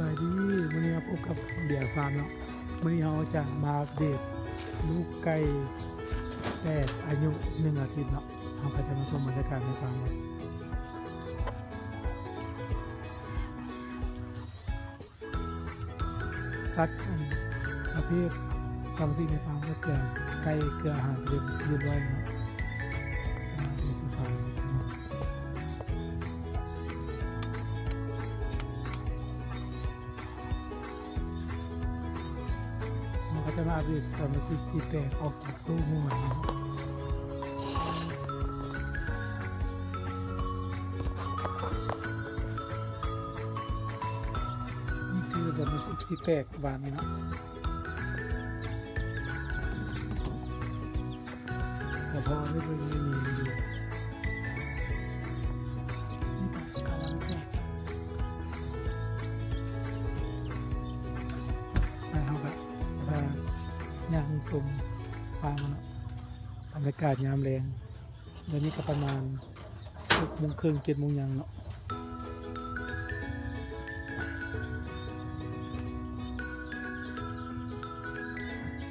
บายดีวันนี้พบกับเดียร์ฟาร์มเนาะวันนี้เราจะมาอัปเดตลูกไก่แรกอายุ1 อาทิตย์เนาะเราก็จะมาชมบรรยากาศในฟาร์มสัตว์ประเภทสามสี่ในฟาร์มก็เกลือไก่เกลืออาหารเรียบร้อยเนาะดูสุดท้ายก็จะมาอัปเดตสมาชิกที่แตกออกจากตู้มือใหม่นี่คือสมาชิกที่แตกบานนี้เนาะแต่พอไม่มีอยู่นี่ก็กำลังแตกไปเอาแบบย่างสมฟางเนาะบรรยากาศยามแรงเดี๋ยวนี้ก็ประมาณ6 โมงครึ่ง7 โมงยังเนาะ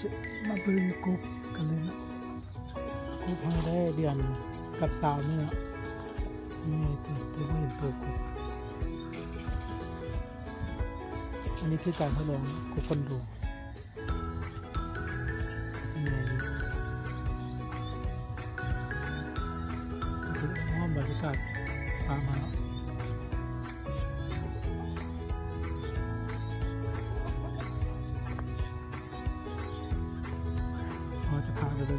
จะมาเบิ่งกบกันเลยเนาะกบให้ได้เดือนกับสาวเนี่ยนี่ไงตัวไม่เห็นตัวกบอันนี้คือการทดลองกบคนดูบรรยากาศฟาร์มมาเราจะพาไปดู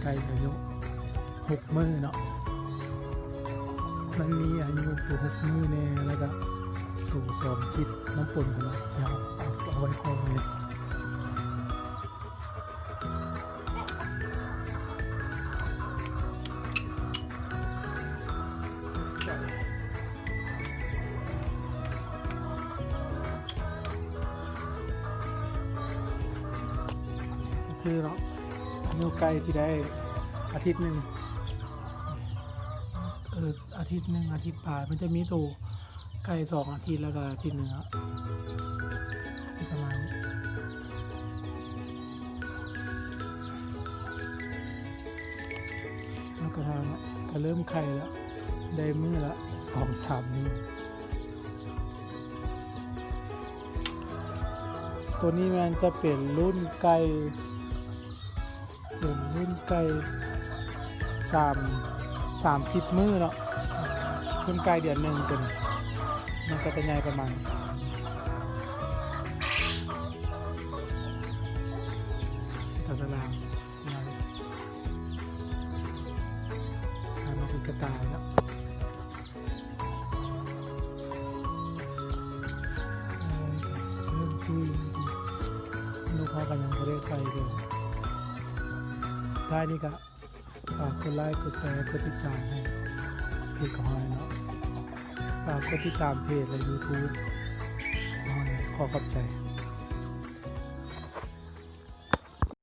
ไก่อายุ6 มื้อเนาะมันมีอายุตัว6 มื้อแน่แล้วก็ตัว2 ทิศน้ำฝนของเราเอาไว้คอเลยคือเนาะอาไก่ที่ได้อาทิตย์หนึ่งอาทิตย์หนึ่งอาทิตย์ป่ามันจะมีตัวไก่2 อาทิตย์แล้วก็อาทิตย์หนึ่งที่ประมาณแล้วก็ทำก็เริ่มไข่แล้วได้มื้อละ2-3 มื้อตัวนี้มันจะเป็นรุ่นไก่30 มื้อเนาะรุ่นไก่เดือนหนึ่งเป็นมันจะเป็นใหญ่ประมาณตารางมาเป็นกระต่ายแล้วเริ่มคุยลูกเขากันยังไม่ได้ใส่เลยท้ายนี้ก็ฝากกดไลค์กดแชร์กดติดตามให้เพจของเราเนาะฝากกดติดตามเพจและ YouTube ขอขอบใจ